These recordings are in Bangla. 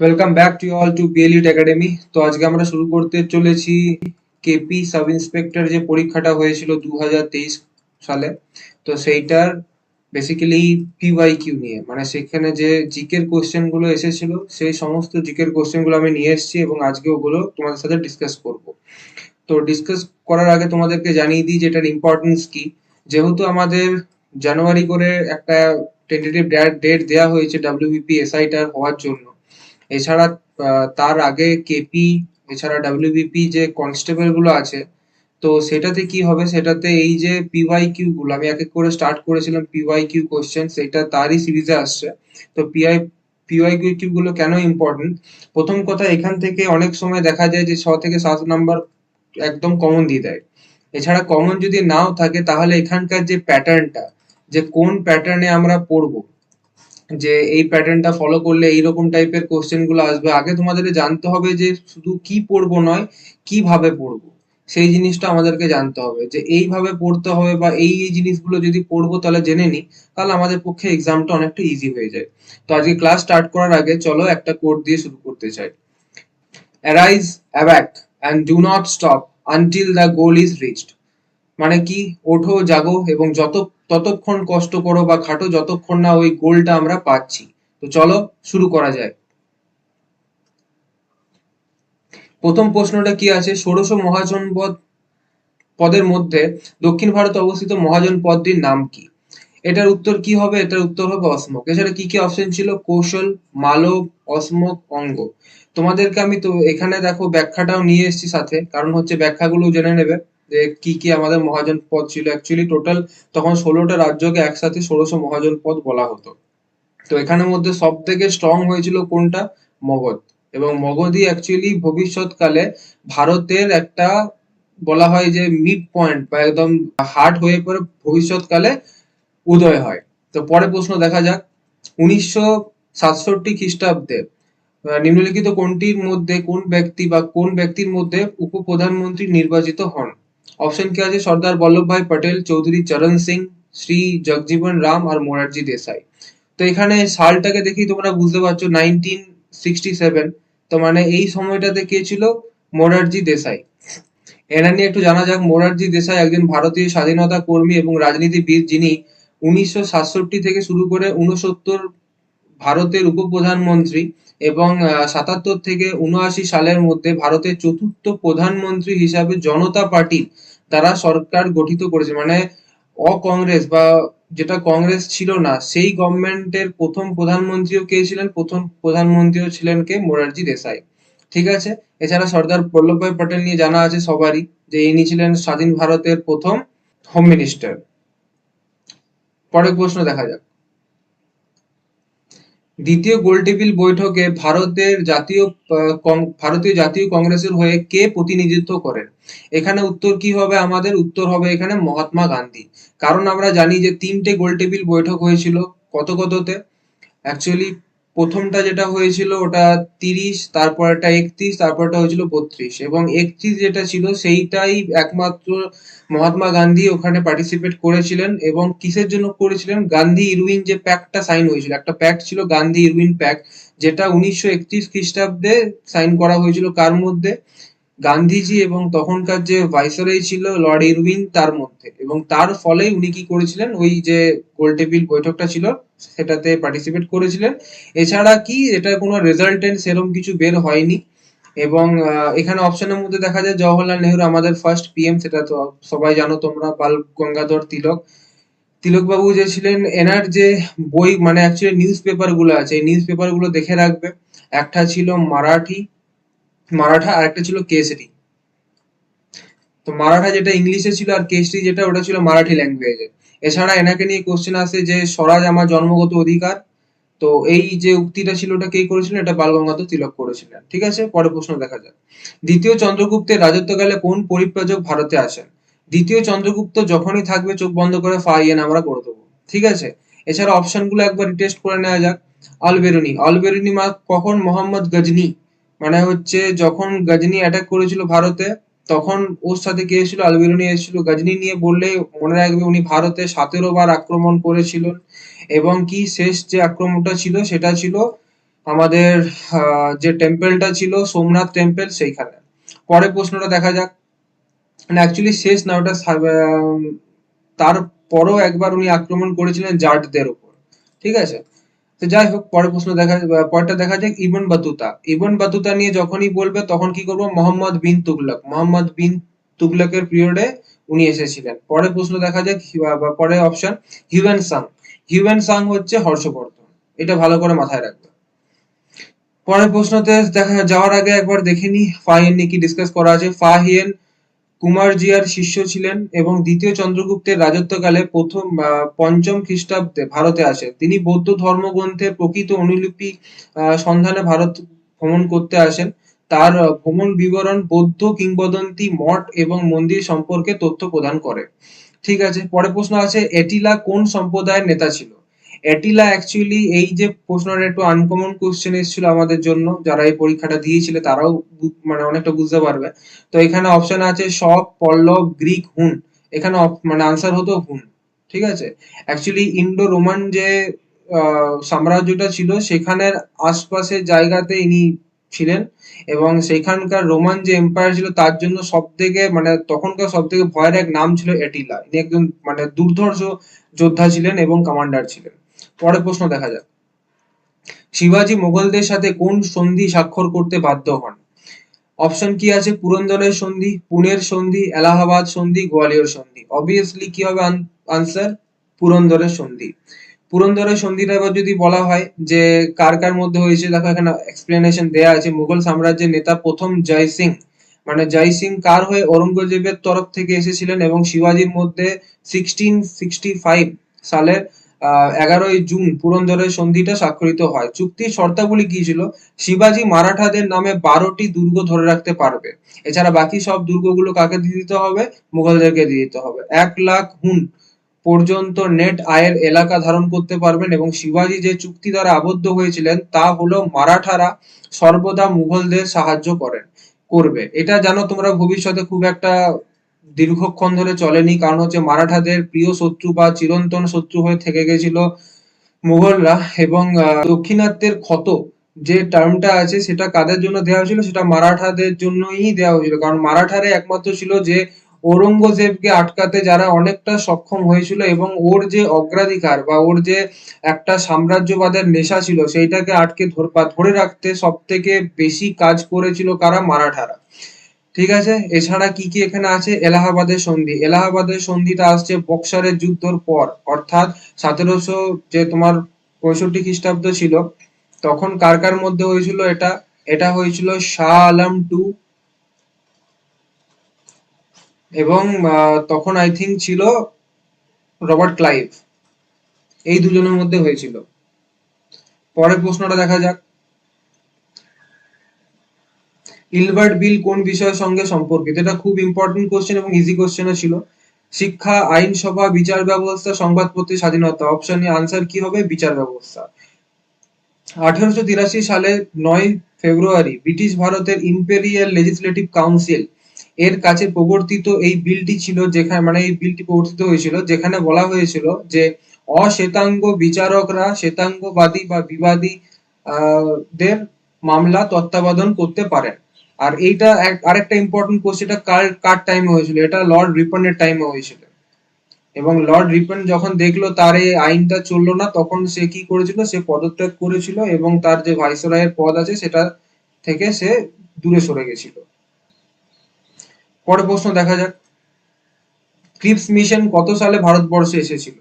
Welcome back to all to পিএলইউট একাডেমি। তো আজকে আমরা শুরু করতে চলেছি কেপি সাব ইন্সপেক্টর যে পরীক্ষাটা হয়েছিল 2023 সালে। তো সেইটার বেসিক্যালি পিওয়াইকিউ নিয়ে, মানে সেখানে যে জিকের কোশ্চেন গুলো এসেছিল সেই সমস্ত জিকের কোশ্চেন গুলো আমি নিয়ে এসেছি এবং আজকে ওগুলো তোমাদের সাথে ডিসকাস করব। তো ডিসকাস করার আগে তোমাদেরকে জানিয়ে দিই যে এটার ইম্পর্টেন্স কি। যেহেতু আমাদের জানুয়ারি করে একটা টেন্টেটিভ ডেট দেওয়া হয়েছে ডাব্লিউবিপি এসআইটার হওয়ার জন্য, এছাড়া তার আগে কেপি, এছাড়া ডাব্লিউবিপি যে কনস্টেবল গুলো আছে, তো সেটাতে কি হবে, সেটাতে এই যে পিওয়াইকিউ গুলো আমি এক এক করে স্টার্ট করেছিলাম, পিওয়াইকিউ কোশ্চেন, সেটা তারই সিরিজে আসছে। তো পিওয়াইকিউ গুলো কেন ইম্পর্টেন্ট? প্রথম কথা, এখান থেকে অনেক সময় দেখা যায় যে 6 থেকে 7 নাম্বার একদম কমন দিয়ে দেয়। এছাড়া কমন যদি নাও থাকে তাহলে এখানকার যে প্যাটার্নটা, যে কোন প্যাটার্নে আমরা পড়বো, যে এই প্যাটার্নটা ফলো করলে এইরকম টাইপের কোশ্চেন গুলো আসবে, আগে তোমাদের জানতে হবে যে শুধু কি পড়বো নয়, কিভাবে পড়বো। সেই জিনিসটা আমাদেরকে জানতে হবে যে এইভাবে পড়তে হবে, বা এই জিনিসগুলো যদি পড়বো তাহলে জেনে নিই, তাহলে আমাদের পক্ষে এক্সামটা অনেকটা ইজি হয়ে যায়। তো আজকে ক্লাস স্টার্ট করার আগে চলো একটা কোড দিয়ে শুরু করতে চাই। Arise, awake and do not stop until the goal is reached. মানে কি, ওঠো জাগো এবং ততক্ষণ কষ্ট করো বা খাটো যতক্ষণ না ওই গোলটা আমরা পাচ্ছি। তো চলো শুরু করা যায়। প্রথম প্রশ্নটা কি আছে, ষোড়শ মহাজন পদের মধ্যে দক্ষিণ ভারতে অবস্থিত মহাজন পদটির নাম কি? এটার উত্তর কি হবে? এটার উত্তর হবে অসমক। এছাড়া কি কি অপশন ছিল? কৌশল, মালব, অসমক, অঙ্গ। তোমাদেরকে আমি তো এখানে দেখো ব্যাখ্যাটাও নিয়ে এসেছি সাথে, কারণ হচ্ছে ব্যাখ্যাগুলো জেনে নেবে যে কি কি আমাদের মহাজন পদ ছিল। অ্যাকচুয়ালি টোটাল তখন 16টা রাজ্যকে একসাথে ষোড়শ মহাজন পদ বলা হতো। তো এখানের মধ্যে সব থেকে স্ট্রং হয়েছিল কোনটা? মগধ। এবং মগধই অ্যাকচুয়ালি ভবিষ্যৎকালে ভারতের একটা, বলা হয় যে মিড পয়েন্ট বা একদম হার্ট হয়ে পড়ে ভবিষ্যৎকালে উদয় হয়। তো পরে প্রশ্ন দেখা যাক। 1967 খ্রিস্টাব্দে নিম্নলিখিত কোনটির মধ্যে কোন ব্যক্তির মধ্যে উপপ্রধানমন্ত্রী নির্বাচিত হন? অপশন কি আছে? সর্দার বল্লভভাই পটেল, চৌধুরী চরণ সিং, শ্রী জগজীবন রাম আর মোরারজি দেসাই। তো এখানে সালটাকে দেখেই তোমরা বুঝতে পারছো 1967। তো মানে এই সময়টাতে কে ছিল? মোরারজি দেসাই। এনা নিয়ে একটু জানা যাক। মোরারজি দেসাই একজন ভারতীয় স্বাধীনতা কর্মী এবং রাজনীতিবিদ, যিনি 1967 থেকে শুরু করে 69 ভারতের উপপ্রধানমন্ত্রী এবং 77 থেকে 79 সালের মধ্যে ভারতের চতুর্থ প্রধানমন্ত্রী হিসাবে জনতা পার্টির দ্বারা সরকার গঠিত করেছে। মানে অকংগ্রেস বা যেটা কংগ্রেস ছিল না, সেই গভর্নমেন্টের প্রথম প্রধানমন্ত্রীও কে ছিলেন? প্রথম প্রধানমন্ত্রীও ছিলেন কে? মোরারজি দেসাই। ঠিক আছে। এছাড়া সর্দার বল্লভভাই পটেল নিয়ে জানা আছে সবারই, যে ইনি ছিলেন স্বাধীন ভারতের প্রথম হোম মিনিস্টার। পরের প্রশ্ন দেখা যাক। দ্বিতীয় গোলটেবিল বৈঠকে ভারতীয় জাতীয় কংগ্রেসের হয়ে কে প্রতিনিধিত্ব করেন? এখানে উত্তর কি হবে? আমাদের উত্তর হবে এখানে মহাত্মা গান্ধী। কারণ আমরা জানি যে 3টে গোলটেবিল বৈঠক হয়েছিল। কত কততে? অ্যাকচুয়ালি প্রথমটা যেটা হয়েছিল ওটা 30, তারপরটা 31, তারপরটা হয়েছিল 32, এবং 31 যেটা ছিল সেইটাই একমাত্র মহাত্মা গান্ধী ওখানে পার্টিসিপেট করেছিলেন। এবং কিসের জন্য করেছিলেন? গান্ধী ইরউইন যে প্যাক্টটা সাইন হয়েছিল, একটা প্যাক্ট ছিল গান্ধী ইরউইন প্যাক্ট, যেটা 1931 খ্রিস্টাব্দে সাইন করা হয়েছিল। কার মধ্যে? গান্ধীজি এবং তখনকার যে ভাইসরয় ছিল লর্ড ইরউইন তার মধ্যে। এবং তার ফলে উনি কি করেছিলেন, ওই যে গোলটেবিল বৈঠকটা ছিল সেটাতে পার্টিসিপেট করেছিলেন। এছাড়া কি এটা কোনো রেজাল্টেন্ট সেরকম কিছু বের হয়নি। এবং এখানে অপশনের মধ্যে দেখা যায় জওহরলাল নেহরু, আমাদের ফার্স্ট পিএম, সেটা তো সবাই জানো তোমরা। বাল গঙ্গাধর তিলক, তিলক বাবু যে ছিলেন, এনার যে বই, মানে অ্যাকচুয়ালি নিউজ পেপার গুলো আছে, এই নিউজ পেপার গুলো দেখে রাখবে। একটা ছিল মারাঠা, আর একটা ছিল কেসরি। তো মারাঠা যেটা ইংলিশে ছিল, আর কেসরি যেটা ওটা ছিল মারাঠি ল্যাঙ্গুয়েজে। এছাড়া এনাকে নিয়ে কোশ্চেন আসে যে স্বরাজ আমার জন্মগত অধিকার। তো এই যে উক্তিটা ছিল ওটা কে করেছিলেন? এটা বাল গঙ্গাধর তিলক করেছিলেন। ঠিক আছে, পরের প্রশ্ন দেখা যাক। দ্বিতীয় চন্দ্রগুপ্তের রাজত্বকালে কোন পরিব্রাজক ভারতে আসেন? দ্বিতীয় চন্দ্রগুপ্ত যখনই থাকবে চোখ বন্ধ করে ফাইয়েন আমরা করে দেবো। ঠিক আছে। এছাড়া অপশন গুলো একবার টেস্ট করে নেওয়া যাক। আল বেরুনি কখন? মোহাম্মদ গজনি, মানে হচ্ছে যখন গজনি অ্যাটাক করেছিল ভারতে, তখন ওর সাথে কে এসেছিল? আল বেরুনি এসেছিল। গজনি নিয়ে বললে মনে রাখবে উনি ভারতে 17 বার আক্রমণ করেছিলেন। এবং কি শেষ যে আক্রমণটা ছিল সেটা ছিল আমাদের যে টেম্পলটা ছিল সোমনাথ টেম্পল সেইখানে। পরের প্রশ্নটা দেখা যাক। মানে অ্যাকচুয়ালি শেষ না ওটা, তার পরও একবার উনি আক্রমণ করেছিলেন জাটদের উপর, ঠিক আছে। তো যাই হোক, পরেরটা দেখা যাক। ইবন বাতুতা, ইবন বাতুতা নিয়ে যখনই বলবে তখন কি করবো, মোহাম্মদ বিন তুগলক, মোহাম্মদ বিন তুগলকের পিরিয়ডে উনি এসেছিলেন। পরের প্রশ্ন দেখা যাক, পরের option Hiuen Tsang. Hiuen Tsang হচ্ছে হর্ষবর্ধন, এটা ভালো করে মাথায় রাখবে। পরের প্রশ্নতে দেখা যাওয়ার আগে একবার দেখে নি ফাহিয়েন নিয়ে কি ডিসকাস করা আছে। ফাহিয়েন কুমারজিয়ার শিষ্য ছিলেন এবং দ্বিতীয় চন্দ্রগুপ্তের রাজত্বকালে পঞ্চম খ্রিস্টাব্দে ভারতে আসেন। তিনি বৌদ্ধ ধর্মগ্রন্থের প্রকৃত অনুলিপি সন্ধানে ভারত ভ্রমণ করতে আসেন। তার ভ্রমণ বিবরণ বৌদ্ধ কিংবদন্তি, মঠ এবং মন্দির সম্পর্কে তথ্য প্রদান করে। ঠিক আছে, পরের প্রশ্ন আছে, এটিলা কোন সম্প্রদায়ের নেতা ছিল? এটিলা অ্যাকচুয়ালি, এই যে প্রশ্নটা একটু আনকমন কোশ্চেন এসেছিল আমাদের জন্য, যারা এই পরীক্ষাটা দিয়েছিল তারাও মানে অনেকটা বুঝতে পারবে। তো এখানে অপশন আছে শক, পল্লব, গ্রিক, হুন। এখানে মানে আনসার হতো হুন, ঠিক আছে। অ্যাকচুয়ালি ইন্ডো রোমান যে সাম্রাজ্যটা ছিল সেখানের আশপাশের জায়গাতে ইনি ছিলেন, এবং সেখানকার রোমান যে এম্পায়ার ছিল তার জন্য সব থেকে মানে তখনকার সব থেকে ভয়ের এক নাম ছিল এটিলা। ইনি একজন মানে দুর্ধর্ষ যোদ্ধা ছিলেন এবং কমান্ডার ছিলেন। পরের প্রশ্ন দেখা যাক। শিবাজি মুঘলদের সাথে কোন সন্ধি স্বাক্ষর করতে বাধ্য হন? অপশন কি আছে, পুরন্দরের সন্ধি, পুনের সন্ধি, এলাহাবাদ সন্ধি, গোয়ালিয়র সন্ধি। অবভিয়াসলি কি হবে আনসার, পুরন্দরের সন্ধি। পুরন্দরের সন্ধিটা এবার যদি বলা হয় যে কার কার মধ্যে হয়েছে, দেখো এখানে এক্সপ্লেনেশন দেয়া আছে। মুঘল সাম্রাজ্যের নেতা প্রথম জয় সিং, মানে জয় সিং কার হয়ে, ঔরঙ্গজেবের তরফ থেকে এসেছিলেন এবং শিবাজির মধ্যে 1665 সালের 11ই জুন পুরন্দরের সন্ধিটা স্বাক্ষরিত হয়। চুক্তির শর্তাবলী কি ছিল? শিবাজি মারাঠাদের নামে 12টি দুর্গ ধরে রাখতে পারবে। এছাড়া বাকি সব দুর্গগুলো কাকে দিয়ে দিতে হবে? মুঘলদেরকে দিয়ে দিতে হবে। 1 লাখ হুন পর্যন্ত নেট আয়ের এলাকা ধারণ করতে পারবেন, এবং শিবাজি যে চুক্তি দ্বারা আবদ্ধ হয়েছিলেন তা হলো মারাঠারা সর্বদা মুঘলদের সাহায্য করবে। এটা জানো তোমরা, ভবিষ্যতে খুব একটা দীর্ঘক্ষণ ধরে চলেনি, কারণ হচ্ছে মারাঠাদের প্রিয় শত্রু বা চিরন্তন শত্রু হয়ে থেকে গেছিল মুঘলরা। এবং দক্ষিণাত্যের ক্ষত যে টার্মটা আছে সেটা কাদের জন্য দেওয়া হয়েছিল, সেটা মারাঠাদের জন্যই দেওয়া হয়েছিল, কারণ মারাঠারে একমাত্র ছিল যে ঔরঙ্গজেবকে আটকাতে যারা অনেকটা সক্ষম হয়েছিল, এবং ওর যে অগ্রাধিকার বা ওর যে একটা সাম্রাজ্যবাদের নেশা ছিল সেইটাকে ধরে রাখতে সব থেকে বেশি কাজ করেছিল কারা? মারাঠারা। ঠিক আছে, এছাড়া কি কি এখানে আছে? এলাহাবাদের সন্ধি, এলাহাবাদের সন্ধিটা আসছে বক্সারের যুদ্ধর পর, অর্থাৎ 1700 যে তোমার 65 খ্রিস্টাব্দ ছিল, তখন কার কার মধ্যে হয়েছিল এটা? এটা হয়েছিল শাহ আলম টু এবং তখন আই থিঙ্ক ছিল রবার্ট ক্লাইভ, এই দুজনের মধ্যে হয়েছিল। পরের প্রশ্নটা দেখা যাক। ইলবার্ট বিল কোন বিষয়ের সঙ্গে সম্পর্কিত? এটা খুব ইম্পর্টেন্ট কোশ্চেন এবং ইজি কোশ্চেনও ছিল। শিক্ষা, আইনসভা, বিচার ব্যবস্থা, সংবাদপত্রের স্বাধীনতা। অপশনে আনসার কি হবে? বিচার ব্যবস্থা। 1883 সালে 9 ফেব্রুয়ারি ব্রিটিশ ভারতের ইম্পেরিয়াল লেজিসলেটিভ কাউন্সিল এর কাছে প্রবর্তিত এই বিলটি ছিল, যেখানে মানে এই বিলটি প্রবর্তিত হয়েছিল যেখানে বলা হয়েছিল যে অশ্বেতাঙ্গ বিচারকরা শ্বেতাঙ্গবাদী বা বিবাদী দের মামলা তত্ত্বাবধান করতে পারেন। আর এইটা আরেকটা ইম্পর্টেন্ট কোশ্চেন, এটা কার কার টাইমে হয়েছিল? এটা লর্ড রিপনের টাইমে হয়েছিল। এবং লর্ড রিপন যখন দেখলো তার এই আইনটা চললো না, তখন সে কি করেছিল? সে পদত্যাগ করেছিল এবং তার যে ভাইসরয়ের পদ আছে সেটা থেকে সে দূরে সরে গেছিল। পরের প্রশ্ন দেখা যাক। ক্রিপস মিশন কত সালে ভারতবর্ষে এসেছিল?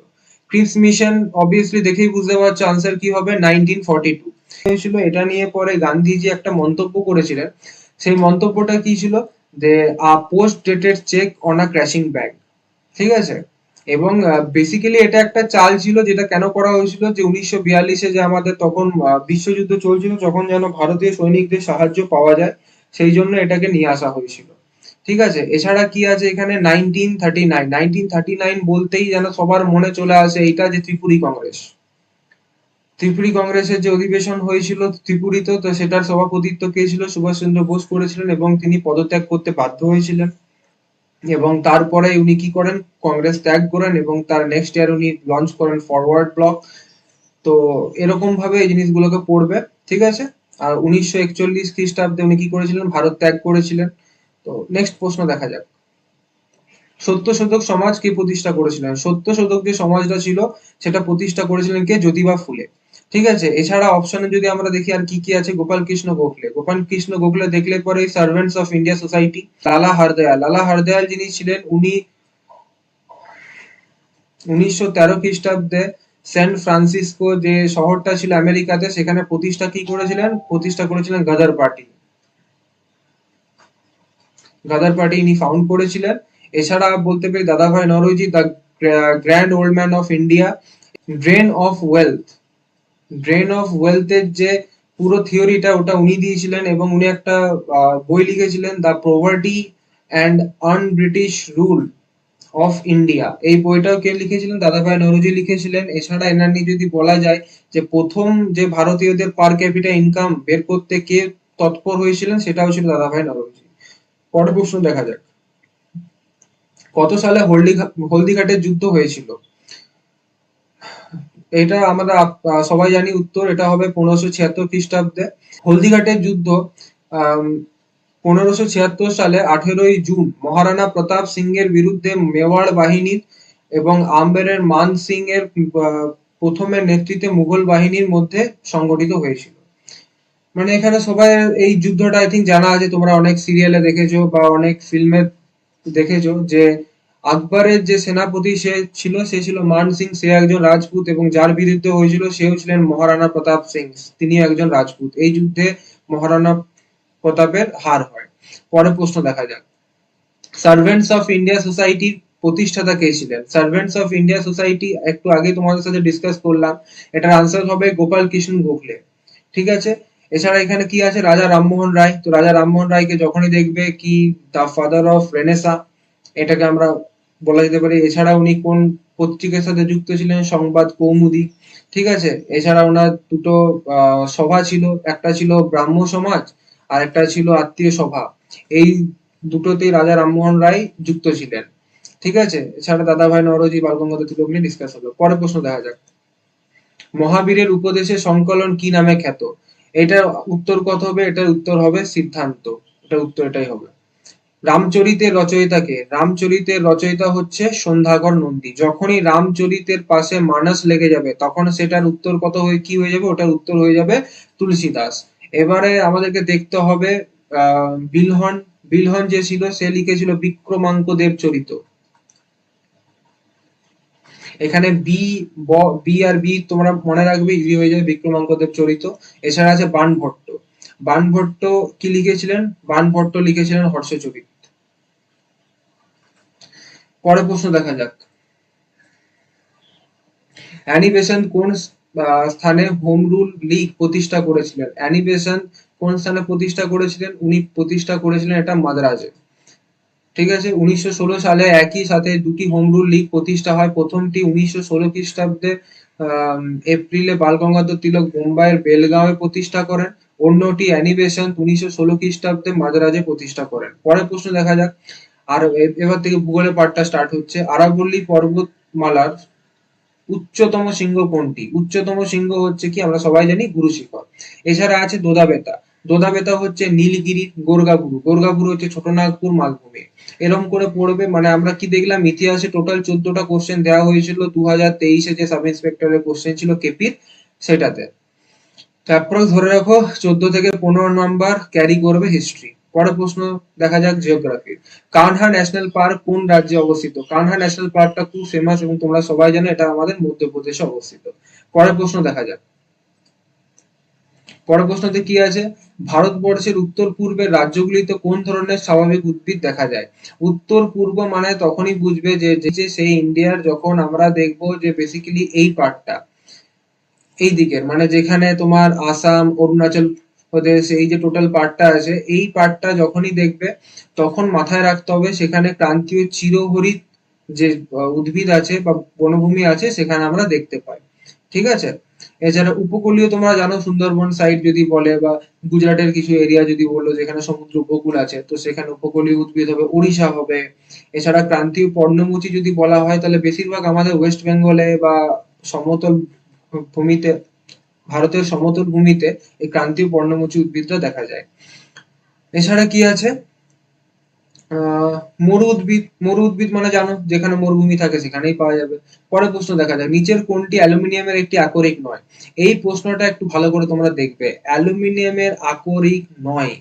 ক্রিপস মিশন অবভিয়াসলি দেখেই বুঝতে পারছো আনসার কি হবে, 1942 হয়েছিল। এটা নিয়ে পরে গান্ধীজি একটা মন্তব্য করেছিলেন। সেই মন্তব্যটা কি ছিল? যে a post dated cheque on a crashing bag, ঠিক আছে। এবং বেসিক্যালি এটা একটা চাল ছিল, যেটা কেন করা হয়েছিল, যে 1942-এ যে আমাদের তখন বিশ্বযুদ্ধ চলছিল, যখন যেন ভারতীয় সৈনিকদের সাহায্য পাওয়া যায়, সেই জন্য এটাকে নিয়ে আসা হয়েছিল। ঠিক আছে, এছাড়া কি আছে এখানে? 1939, 1939 বলতেই যেন সবার মনে চলে আসে এইটা, যে ত্রিপুরী কংগ্রেস। ত্রিপুরী কংগ্রেসের যে অধিবেশন হয়েছিল ত্রিপুরীতে, তো সেটার সভাপতিত্ব কে ছিল? সুভাষচন্দ্র বোস করেছিলেন, এবং তিনি পদত্যাগ করতে বাধ্য হয়েছিলেন। এবং তারপরে উনি কি করেন? কংগ্রেস ত্যাগ করেন, এবং তার নেক্সট ইয়ার উনি লঞ্চ করেন ফরওয়ার্ড ব্লক। তো এরকম ভাবে এই জিনিসগুলোকে পড়বে। ঠিক আছে। আর 1941 খ্রিস্টাব্দে উনি কি করেছিলেন, ভারত ত্যাগ করেছিলেন। তো নেক্সট প্রশ্ন দেখা যাক, সত্যশোধক সমাজ কে প্রতিষ্ঠা করেছিলেন? সত্যশোধক যে সমাজটা ছিল সেটা প্রতিষ্ঠা করেছিলেন কে? জ্যোতিবা ফুলে। ঠিক আছে। এছাড়া অপশনে যদি আমরা দেখি আর কি কি আছে, গোপাল কৃষ্ণ গোখলে। গোপাল কৃষ্ণ গোখলে দেখলে পরে সার্ভেন্টস অফ ইন্ডিয়া সোসাইটি, লালা হারদয়াল। লালা হারদয়াল যিনি ছিলেন উনি 1913 খ্রিস্টাব্দে সেন্ট ফ্রান্সিসকো যে শহরটা ছিল আমেরিকাতে, সেখানে প্রতিষ্ঠা কি করেছিলেন? প্রতিষ্ঠা করেছিলেন গাদার পার্টি। গাদার পার্টি ইনি ফাউন্ড করেছিলেন। এছাড়া বলতে পারি Dadabhai Naoroji, the grand old man of India, drain of wealth. Drain of ওয়েলথের যে পুরো থিওরিটা ওটা উনি দিয়েছিলেন, এবং উনি একটা বই লিখেছিলেন, the poverty and An British rule of India. এই বইটাও কে লিখেছিলেন? দাদাভাই নওরোজি লিখেছিলেন। এছাড়া এনার নিয়ে যদি বলা যায় যে প্রথম যে ভারতীয়দের পার ক্যাপিটা ইনকাম বের করতে কে তৎপর হয়েছিলেন, সেটাও ছিল দাদাভাই নওরোজি। পরের প্রশ্ন দেখা যাক, কত সালে হলদিঘাটের যুদ্ধ হয়েছিল? এটা আমরা সবাই জানি উত্তর, এটা হবে 1576 খ্রিস্টাব্দে। হলদিঘাটের যুদ্ধ 1576 সালে 18ই জুন মহারানা প্রতাপ সিং এর বিরুদ্ধে মেওয়াড় বাহিনীর এবং আম্বেরের মান সিং এর প্রথমের নেতৃত্বে মুঘল বাহিনীর মধ্যে সংগঠিত হয়েছিল। মানে এখানে সবাই এই যুদ্ধটা আই থিঙ্ক জানা আছে, তোমরা অনেক সিরিয়ালে দেখেছো বা অনেক ফিল্মে দেখেছো যে আকবরের যে সেনাপতি সে ছিল মান সিং, সে একজন রাজপুত, এবং যার বিরুদ্ধে হয়েছিল সেও ছিলেন মহারানা প্রতাপ সিং, তিনি একজন রাজপুত। এই যুদ্ধে মহারানা প্রতাপের হার হয়। পরের প্রশ্ন দেখা যাক, সার্ভেন্টস অফ ইন্ডিয়া সোসাইটির প্রতিষ্ঠাতা কে ছিলেন? সার্ভেন্টস অফ ইন্ডিয়া সোসাইটি একটু আগে তোমাদের সাথে ডিসকাস করলাম, এটার আনসার হবে গোপাল কৃষ্ণ গোখলে। ঠিক আছে। এছাড়া এখানে কি আছে, রাজা রামমোহন রায়। তো রাজা রামমোহন রায়কে যখনই দেখবে কি দা ফাদার অফ রেনেসা, এটাকে আমরা বলা যেতে পারে। এছাড়া উনি কোন পত্রিকার সাথে যুক্ত ছিলেন? সংবাদ কৌমুদি। ঠিক আছে। এছাড়া ওনার দুটো সভা ছিল, একটা ছিল ব্রাহ্ম সমাজ আর একটা ছিল আত্মীয় সভা। এই দুটোতেই রাজা রামমোহন রায় যুক্ত ছিলেন। ঠিক আছে। এছাড়া দাদাভাই নওরোজি, বালগঙ্গাধর তিলক নিয়ে ডিসকাস হলো। পরের প্রশ্ন দেখা যাক, মহাবীরের উপদেশের সংকলন কি নামে খ্যাত? এটার উত্তর কত হবে? এটার উত্তর হবে সিদ্ধান্ত। এটার উত্তর এটাই হবে। রামচরিতের রচয়িতা কে? রামচরিতের রচয়িতা হচ্ছে সন্ধ্যাকর নন্দী। যখনই রামচরিতের পাশে মানস লেগে যাবে তখন সেটার উত্তর কত হয়ে কি হয়ে যাবে? ওটার উত্তর হয়ে যাবে তুলসীদাস। এবারে আমাদেরকে দেখতে হবে বিলহন। বিলহন যে ছিল সে লিখেছিল বিক্রমাঙ্ক দেব চরিত। এখানে বি আর বি তোমরা মনে রাখবে, ইজি হয়ে যাবে, বিক্রমাঙ্কদেব চরিত। এছাড়া আছে বাণভট্ট। বাণভট্ট কি লিখেছিলেন? বাণভট্ট লিখেছিলেন হর্ষচরিত। পরের প্রশ্ন দেখা যাক, অ্যানি বেসান্ট কোন স্থানে হোম রুল লীগ প্রতিষ্ঠা করেছিলেন? অ্যানি বেসান্ট কোন স্থানে প্রতিষ্ঠা করেছিলেন? উনি প্রতিষ্ঠা করেছিলেন এটা মাদ্রাজে। ঠিক আছে। 1916 সালে একই সাথে দুটি হোম রুল লীগ প্রতিষ্ঠা হয়। প্রথমটি 1916 খ্রিস্টাব্দে এপ্রিলে বালগঙ্গাধর তিলক বোম্বাইয়ের বেলগাঁওয়ে প্রতিষ্ঠা করেন। অন্যটি অ্যানি বেসান্ট 1916 খ্রিস্টাব্দে মাদ্রাজে প্রতিষ্ঠা করেন। পরের প্রশ্ন দেখা যাক, আর এবার থেকে ভূগোলের পার্টটা স্টার্ট হচ্ছে। আরাবল্লী পর্বতমালার উচ্চতম শৃঙ্গ কোনটি? উচ্চতম শৃঙ্গ হচ্ছে কি আমরা সবাই জানি গুরু শিখর। এছাড়া আছে দোদাবেতা। দোদাবেতা হচ্ছে নীলগিরি। গোর্গাবুরু, গোর্গাবুরু হচ্ছে ছোটনাগপুর মালভূমি। এরকম করে পড়বে। মানে আমরা কি দেখলাম, ইতিহাসে টোটাল 14টা কোশ্চেন দেওয়া হয়েছিল 2023-এ যে সাব ইন্সপেক্টরের কোশ্চেন ছিল কেপির, সেটাতে। তারপরে ধরে রাখো 14 থেকে 15 নাম্বার ক্যারি করবে হিস্ট্রি। পরের প্রশ্ন দেখা যাক জিওগ্রাফি। কানহা ন্যাশনাল পার্ক কোন রাজ্যে অবস্থিত? কানহা ন্যাশনাল পার্কটা খুব ফেমাস এবং তোমরা সবাই জানো এটা আমাদের মধ্যপ্রদেশে অবস্থিত। পরের প্রশ্ন দেখা যাক, পরের প্রশ্নতে কি আছে, ভারতবর্ষের উত্তর পূর্বের রাজ্যগুলিতে কোন ধরনের স্বাভাবিক উদ্ভিদ দেখা যায়? উত্তর পূর্ব মানে তখনই বুঝবে যে সেই ইন্ডিয়ার, যখন আমরা দেখবো যে বেসিক্যালি এই পার্টটা এই দিকের, মানে যেখানে তোমার আসাম, অরুণাচল প্রদেশ, এই যে টোটাল পার্টটা আছে, এই পার্টটা যখনই দেখবে তখন মাথায় রাখতে হবে সেখানে ক্রান্তীয় চিরহরিৎ যে উদ্ভিদ আছে বা বনভূমি আছে সেখানে আমরা দেখতে পাই। ঠিক আছে। এছাড়া উপকূলীয় তোমরা জানো সুন্দরবন সাইড যদি বলে, বা গুজরাটের কিছু এরিয়া যদি বলো যেখানে সমুদ্র উপকূল আছে, তো সেখানে উপকূলীয় উদ্ভিদ হবে, উড়িষ্যা হবে। এছাড়া ক্রান্তীয় পর্ণমোচী যদি বলা হয় তাহলে বেশিরভাগ আমাদের ওয়েস্ট বেঙ্গলে বা সমতল ভূমিতে ভারতের সমতল ভূমিতে এই ক্রান্তীয় পর্ণমোচী উদ্ভিদটা দেখা যায়। এছাড়া কি আছে, আহ মরু উদ্ভিদ মানে জানো, যেখানে মরুভূমি থাকে সেখানেই পাওয়া যাবে। পরের প্রশ্ন দেখা যায়, নিচের কোনটি অ্যালুমিনিয়ামের একটি আকরিক নয়? এই প্রশ্নটা একটু ভালো করে তোমরা দেখবে, অ্যালুমিনিয়ামের আকরিক নয়,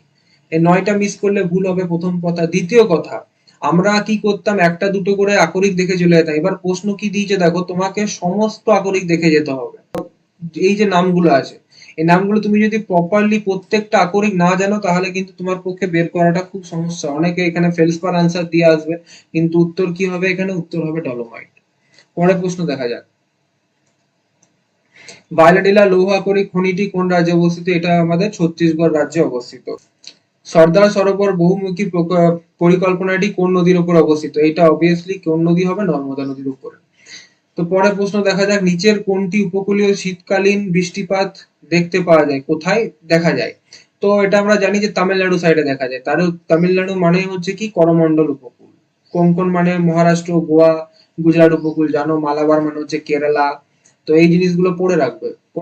এই নয়টা মিস করলে ভুল হবে প্রথম কথা। দ্বিতীয় কথা, আমরা কি করতাম, একটা দুটো করে আকরিক দেখে চলে যেতাম, এবার প্রশ্ন কি দিয়েছে দেখো, তোমাকে সমস্ত আকরিক দেখে যেতে হবে। এই যে নামগুলো আছে, এই নামগুলো তুমি যদি প্রপারলি প্রত্যেকটা আকরিক না জানো তাহলে কিন্তু তোমার পক্ষে বের করাটা খুব সমস্যা। অনেকে এখানে ফেলসপার আনসার দিয়ে আসবে, কিন্তু উত্তর কি হবে, এখানে উত্তর হবে ডলোমাইট। পরের প্রশ্ন দেখা যাক, বায়লাডিলা লৌহ আকরিক খনিটি কোন রাজ্যে অবস্থিত? এটা আমাদের ছত্তিশগড় রাজ্যে অবস্থিত। সর্দার সরোবর বহুমুখী পরিকল্পনাটি কোন নদীর উপর অবস্থিত? এটা অবভিয়াসলি কোন নদী হবে, নর্মদা নদীর উপরে। তো পরের প্রশ্ন দেখা যাক, নিচের কোনটি উপকূলীয় শীতকালীন বৃষ্টিপাত দেখতে পাওয়া যায়, কোথায় দেখা যায়? তো এটা আমরা জানি যে তামিলনাড়ু সাইডে দেখা যায়, তামিলনাড়ু মানে হচ্ছে কি করমন্ডল উপকূল, কোঙ্কন মানে মহারাষ্ট্র, গোয়া, গুজরাট উপকূল জানো, মালাবার মানে হচ্ছে কেরালা। তো এই জিনিসগুলো পড়ে রাখবে।